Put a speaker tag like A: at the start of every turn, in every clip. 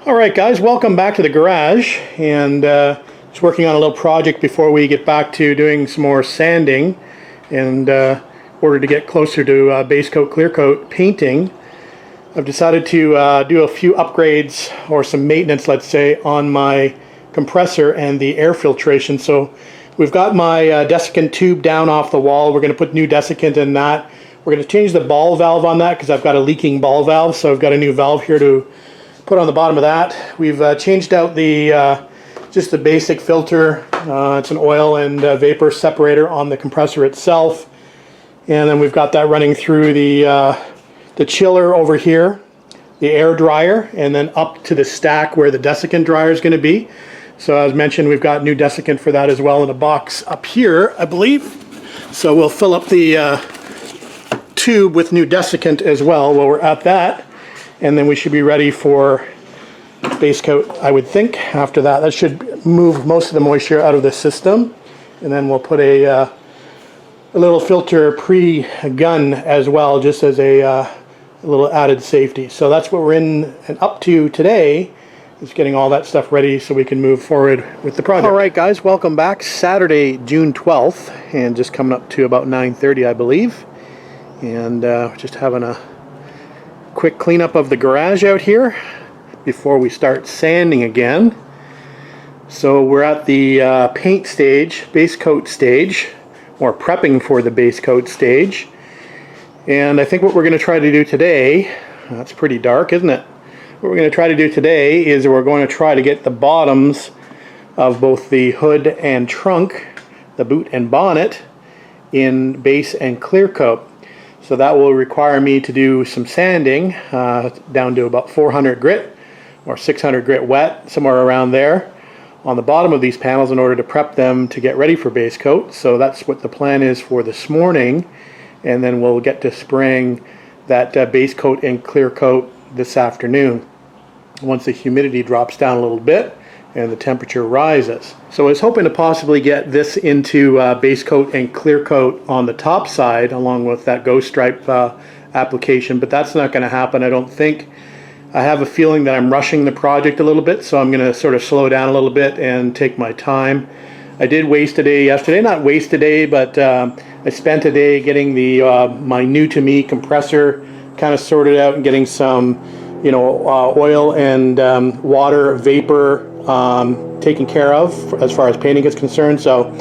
A: Alright guys, welcome back to the garage, and just working on a little project before we get back to doing some more sanding and in order to get closer to base coat, clear coat painting. I've decided to do a few upgrades or some maintenance, let's say, on my compressor and the air filtration. So we've got my desiccant tube down off the wall. We're going to put new desiccant in that. We're going to change the ball valve on that because I've got a leaking ball valve, so I've got a new valve here to put on the bottom of that. We've changed out the just the basic filter. It's an oil and vapor separator on the compressor itself, and then we've got that running through the chiller over here, the air dryer, and then up to the stack where the desiccant dryer is going to be. So as mentioned, we've got new desiccant for that as well in a box up here, I believe. So we'll fill up the tube with new desiccant as well while we're at that. And then we should be ready for base coat, I would think. After that, that should move most of the moisture out of the system. And then we'll put a little filter pre-gun as well, just as a little added safety. So that's what we're in and up to today, is getting all that stuff ready so we can move forward with the project. Alright guys, welcome back. Saturday, June 12th, and just coming up to about 9:30, I believe. And just having a quick cleanup of the garage out here before we start sanding again. So we're at the paint stage, base coat stage, or prepping for the base coat stage. And I think what we're going to try to do today, that's pretty dark, isn't it? What we're going to try to do today is we're going to try to get the bottoms of both the hood and trunk, the boot and bonnet, in base and clear coat. So that will require me to do some sanding down to about 400 grit or 600 grit wet, somewhere around there, on the bottom of these panels in order to prep them to get ready for base coat. So that's what the plan is for this morning, and then we'll get to spraying that base coat and clear coat this afternoon once the humidity drops down a little bit and the temperature rises. So I was hoping to possibly get this into base coat and clear coat on the top side along with that ghost stripe application, but that's not going to happen, I don't think. I have a feeling that I'm rushing the project a little bit, so I'm going to sort of slow down a little bit and take my time. I did waste a day yesterday, not waste a day, but I spent a day getting the my new to me compressor kind of sorted out and getting some oil and water vapor taken care of as far as painting is concerned. So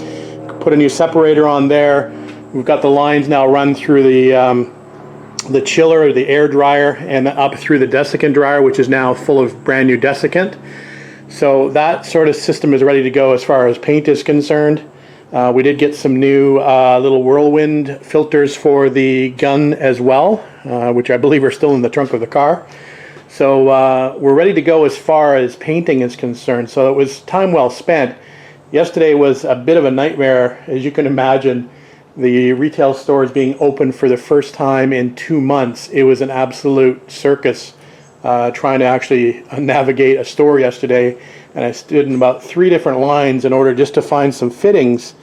A: put a new separator on there. We've got the lines now run through the chiller or the air dryer and up through the desiccant dryer, which is now full of brand new desiccant. So that sort of system is ready to go as far as paint is concerned. We did get some new little whirlwind filters for the gun as well, which I believe are still in the trunk of the car. So we're ready to go as far as painting is concerned. So it was time well spent. Yesterday was a bit of a nightmare, as you can imagine. The retail stores being open for the first time in 2 months. It was an absolute circus trying to actually navigate a store yesterday. And I stood in about 3 different lines in order just to find some fittings.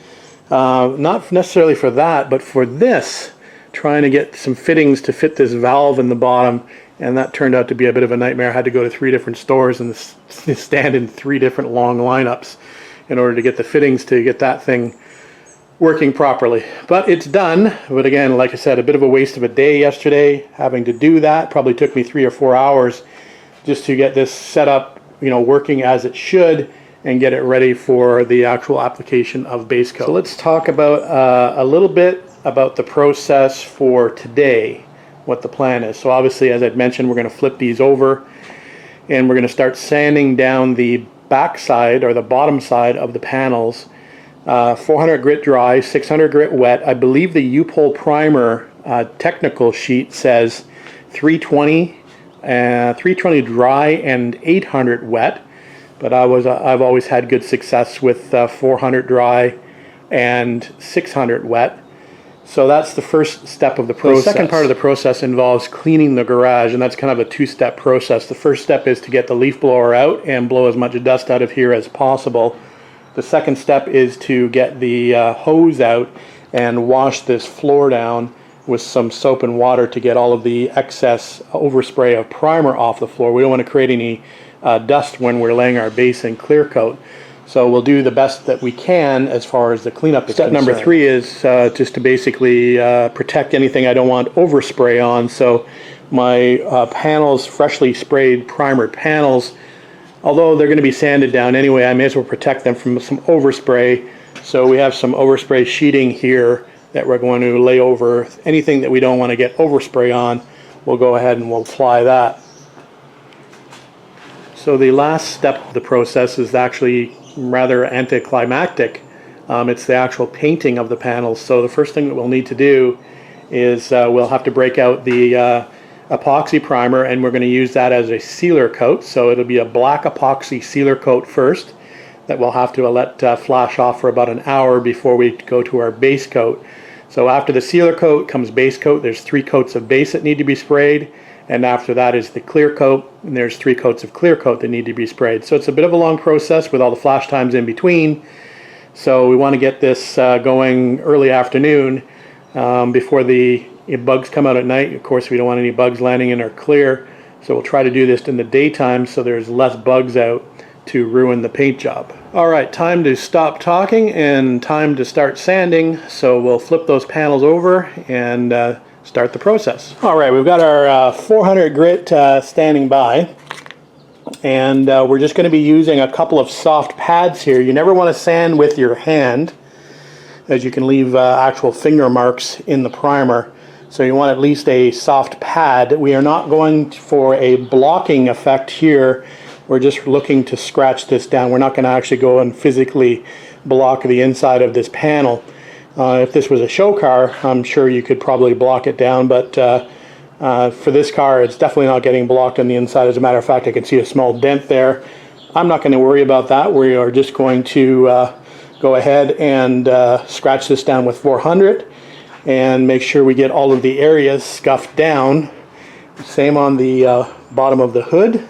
A: Not necessarily for that, but for this. Trying to get some fittings to fit this valve in the bottom. And that turned out to be a bit of a nightmare. I had to go to 3 different stores and stand in 3 different long lineups in order to get the fittings to get that thing working properly. But it's done. But again, like I said, a bit of a waste of a day yesterday having to do that. Probably took me 3 or 4 hours just to get this set up, working as it should and get it ready for the actual application of base coat. So let's talk about a little bit about the process for today. What the plan is. So obviously, as I'd mentioned, we're going to flip these over and we're going to start sanding down the back side or the bottom side of the panels. 400 grit dry, 600 grit wet. I believe the U-Pole primer technical sheet says 320 dry and 800 wet, but I've always had good success with 400 dry and 600 wet. So that's the first step of the process. The second part of the process involves cleaning the garage, and that's kind of a 2-step process. The first step is to get the leaf blower out and blow as much dust out of here as possible. The second step is to get the hose out and wash this floor down with some soap and water to get all of the excess overspray of primer off the floor. We don't want to create any dust when we're laying our base and clear coat. So we'll do the best that we can as far as the cleanup is concerned. Step number 3 is just to basically protect anything I don't want overspray on. So my panels, freshly sprayed primered panels, although they're going to be sanded down anyway, I may as well protect them from some overspray. So we have some overspray sheeting here that we're going to lay over anything that we don't want to get overspray on. We'll go ahead and we'll apply that. So the last step of the process is actually rather anticlimactic. It's the actual painting of the panels. So the first thing that we'll need to do is we'll have to break out the epoxy primer, and we're going to use that as a sealer coat. So it'll be a black epoxy sealer coat first that we'll have to let flash off for about an hour before we go to our base coat. So after the sealer coat comes base coat. There's 3 coats of base that need to be sprayed, and after that is the clear coat, and there's 3 coats of clear coat that need to be sprayed. So it's a bit of a long process with all the flash times in between. So we want to get this going early afternoon before the bugs come out at night. Of course, we don't want any bugs landing in our clear, so we'll try to do this in the daytime so there's less bugs out to ruin the paint job. Alright, time to stop talking and time to start sanding. So we'll flip those panels over and start the process. Alright, we've got our 400 grit standing by, and we're just going to be using a couple of soft pads here. You never want to sand with your hand, as you can leave actual finger marks in the primer. So you want at least a soft pad. We are not going for a blocking effect here. We're just looking to scratch this down. We're not going to actually go and physically block the inside of this panel. If this was a show car, I'm sure you could probably block it down, but for this car, it's definitely not getting blocked on the inside. As a matter of fact, I can see a small dent there. I'm not going to worry about that. We are just going to go ahead and scratch this down with 400 and make sure we get all of the areas scuffed down. Same on the bottom of the hood.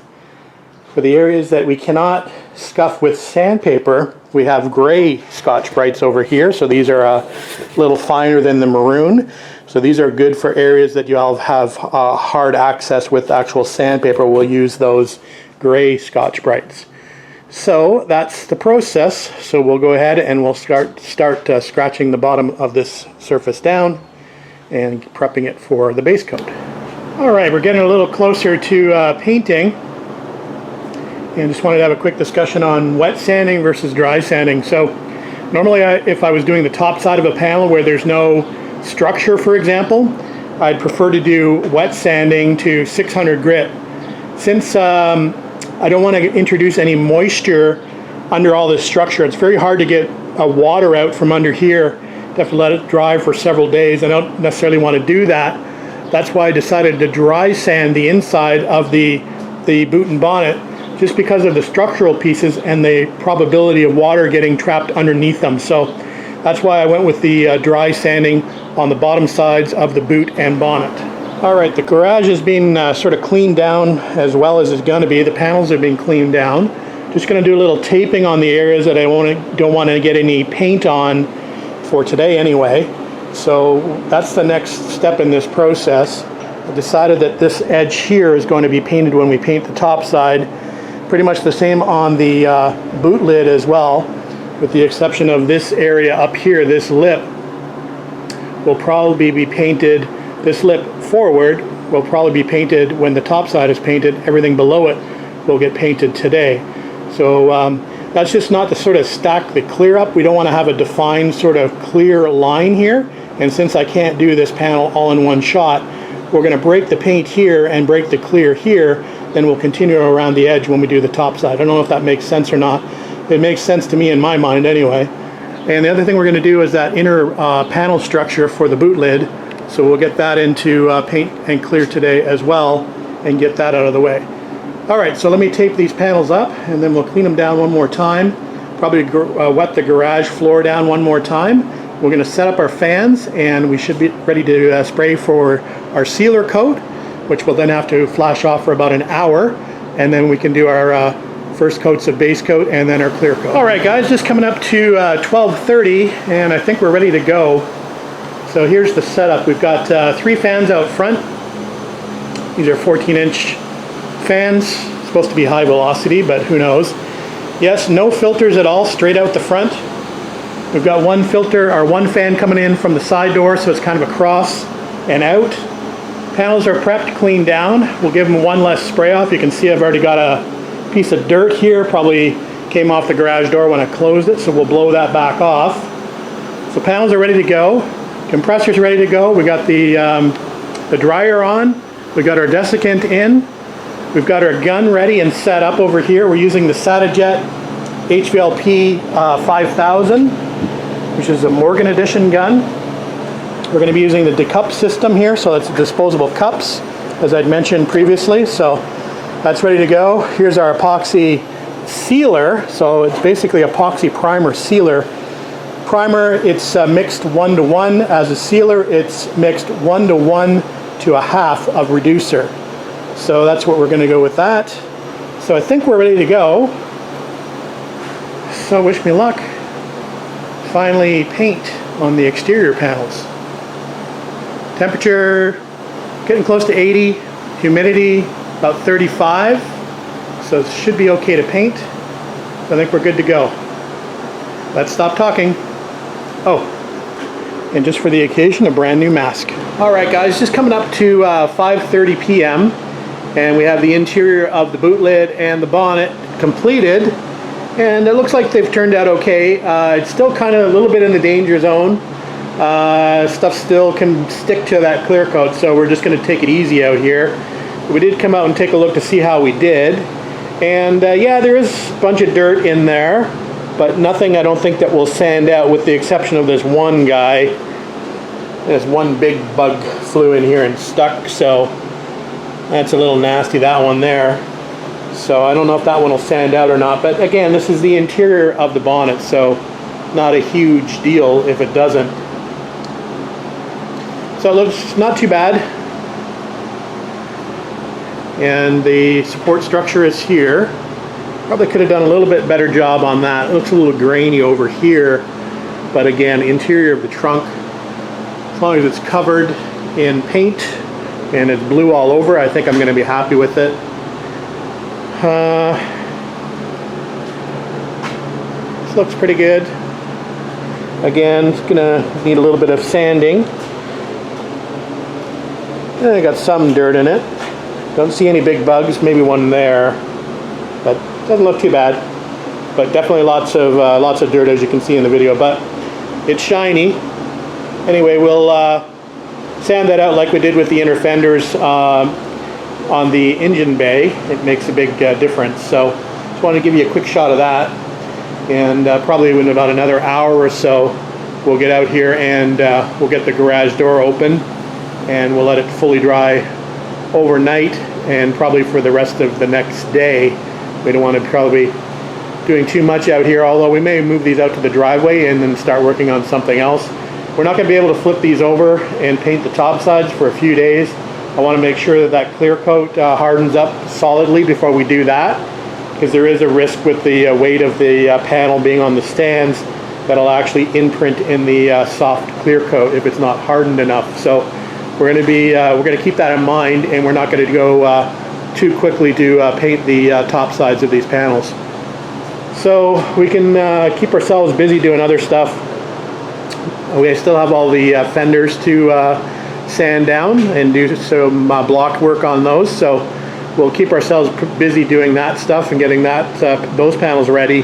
A: For the areas that we cannot scuff with sandpaper, we have gray Scotch-Brites over here. So these are a little finer than the maroon. So these are good for areas that you'll have hard access with actual sandpaper. We'll use those gray Scotch-Brites. So that's the process. So we'll go ahead and we'll start scratching the bottom of this surface down and prepping it for the base coat. All right, we're getting a little closer to painting. And just wanted to have a quick discussion on wet sanding versus dry sanding. So normally if I was doing the top side of a panel where there's no structure, for example, I'd prefer to do wet sanding to 600 grit. Since I don't want to introduce any moisture under all this structure, it's very hard to get water out from under here. You have to let it dry for several days. I don't necessarily want to do that. That's why I decided to dry sand the inside of the boot and bonnet, just because of the structural pieces and the probability of water getting trapped underneath them. So that's why I went with the dry sanding on the bottom sides of the boot and bonnet. All right, the garage is being sort of cleaned down as well as it's going to be. The panels are being cleaned down. Just going to do a little taping on the areas that I don't want to get any paint on for today anyway. So that's the next step in this process. I decided that this edge here is going to be painted when we paint the top side. Pretty much the same on the boot lid as well, with the exception of this area up here. This lip will probably be painted, this lip forward will probably be painted when the top side is painted. Everything below it will get painted today. So that's just not to sort of stack the clear up. We don't want to have a defined sort of clear line here. And since I can't do this panel all in one shot, we're going to break the paint here and break the clear here. Then we'll continue around the edge when we do the top side. I don't know if that makes sense or not. It makes sense to me in my mind anyway. And the other thing we're going to do is that inner panel structure for the boot lid. So we'll get that into paint and clear today as well and get that out of the way. All right, so let me tape these panels up and then we'll clean them down one more time. Probably wet the garage floor down one more time. We're going to set up our fans and we should be ready to spray for our sealer coat, which will then have to flash off for about an hour, and then we can do our first coats of base coat and then our clear coat. All right, guys, just coming up to 12:30, and I think we're ready to go. So here's the setup. We've got 3 fans out front. These are 14-inch fans, supposed to be high velocity, but who knows. Yes, no filters at all, straight out the front. We've got one filter, or one fan coming in from the side door, so it's kind of across and out. Panels are prepped, cleaned down. We'll give them one less spray off. You can see I've already got a piece of dirt here, probably came off the garage door when I closed it, so we'll blow that back off. So panels are ready to go. Compressor's ready to go. We got the dryer on. We got our desiccant in. We've got our gun ready and set up over here. We're using the Satajet HVLP 5000, which is a Morgan Edition gun. We're going to be using the decup system here, so it's disposable cups, as I'd mentioned previously. So that's ready to go. Here's our epoxy sealer. So it's basically epoxy primer sealer. Primer, it's mixed 1:1. As a sealer, it's mixed 1:1 to a half of reducer. So that's what we're going to go with that. So I think we're ready to go. So wish me luck. Finally paint on the exterior panels. Temperature getting close to 80, humidity about 35. So it should be okay to paint. I think we're good to go. Let's stop talking. Oh, and just for the occasion, a brand new mask. All right, guys, just coming up to 5:30 p.m. and we have the interior of the boot lid and the bonnet completed, and it looks like they've turned out okay. It's still kind of a little bit in the danger zone. Stuff still can stick to that clear coat, so we're just going to take it easy out here. We did come out and take a look to see how we did, and yeah, there is a bunch of dirt in there, but nothing I don't think that will sand out, with the exception of this one guy. There's one big bug flew in here and stuck, so that's a little nasty, that one there. So I don't know if that one will sand out or not, but again, this is the interior of the bonnet, so not a huge deal if it doesn't. So it looks not too bad. And the support structure is here. Probably could have done a little bit better job on that. It looks a little grainy over here, but again, interior of the trunk, as long as it's covered in paint and it's blue all over, I think I'm going to be happy with it. This looks pretty good. Again, it's going to need a little bit of sanding. And I got some dirt in it. Don't see any big bugs, maybe one there, but doesn't look too bad. But definitely lots of dirt, as you can see in the video, but it's shiny. Anyway, we'll sand that out like we did with the inner fenders on the engine bay. It makes a big difference. So just wanted to give you a quick shot of that, and probably in about another hour or so we'll get out here and we'll get the garage door open, and we'll let it fully dry overnight and probably for the rest of the next day. We don't want to probably doing too much out here, although we may move these out to the driveway and then start working on something else. We're not going to be able to flip these over and paint the top sides for a few days. I want to make sure that that clear coat hardens up solidly before we do that, because there is a risk with the weight of the panel being on the stands that'll actually imprint in the soft clear coat if it's not hardened enough. So we're going to keep that in mind, and we're not going to go too quickly to paint the top sides of these panels. So we can keep ourselves busy doing other stuff. We still have all the fenders to sand down and do some block work on those. So we'll keep ourselves busy doing that stuff and getting those panels ready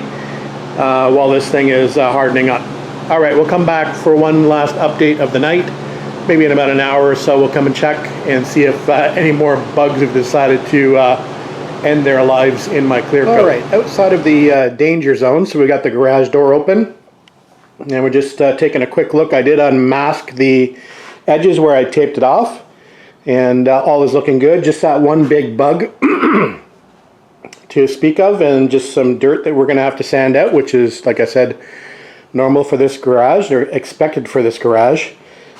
A: while this thing is hardening up. All right, we'll come back for one last update of the night. Maybe in about an hour or so we'll come and check and see if any more bugs have decided to end their lives in my clear coat. All right, outside of the danger zone, so we got the garage door open, and we're just taking a quick look. I did unmask the edges where I taped it off, and all is looking good. Just that one big bug to speak of, and just some dirt that we're going to have to sand out, which is, like I said, normal for this garage, or expected for this garage.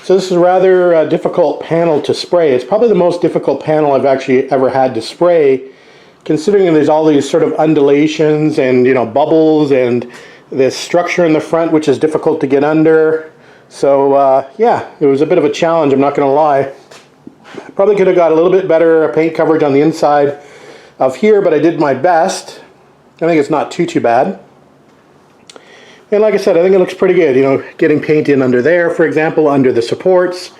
A: So this is a rather difficult panel to spray. It's probably the most difficult panel I've actually ever had to spray, considering there's all these sort of undulations and, you know, bubbles, and this structure in the front which is difficult to get under. So yeah, it was a bit of a challenge, I'm not going to lie. Probably could have got a little bit better paint coverage on the inside, of here, but I did my best. I think it's not too bad. And like I said, I think it looks pretty good. You know, getting paint in under there, for example, under the supports,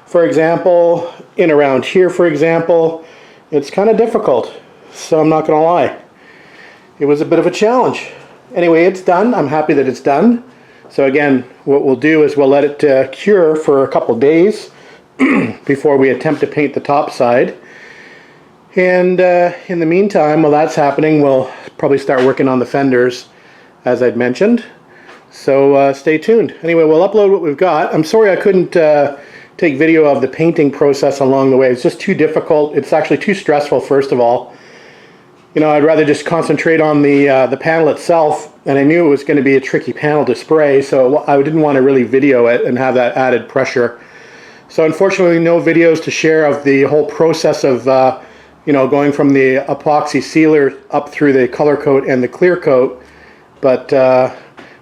A: for example, in around here, for example. It's kind of difficult, so I'm not going to lie. It was a bit of a challenge. Anyway, it's done. I'm happy that it's done. So again, what we'll do is we'll let it cure for a couple days before we attempt to paint the top side. And in the meantime, while that's happening, we'll probably start working on the fenders, as I'd mentioned. So stay tuned. Anyway, we'll upload what we've got. I'm sorry I couldn't take video of the painting process along the way. It's just too difficult. It's actually too stressful, first of all. You know, I'd rather just concentrate on the panel itself, and I knew it was going to be a tricky panel to spray, so I didn't want to really video it and have that added pressure. So unfortunately, no videos to share of the whole process of you know, going from the epoxy sealer up through the color coat and the clear coat, but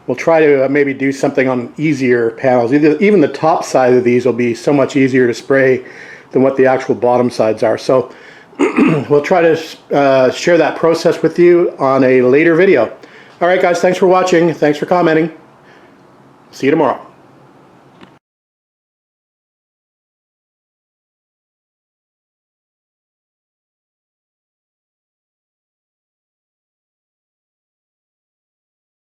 A: we'll try to maybe do something on easier panels. Even the top side of these will be so much easier to spray than what the actual bottom sides are. So we'll try to share that process with you on a later video. All right, guys, thanks for watching. Thanks for commenting. See you tomorrow.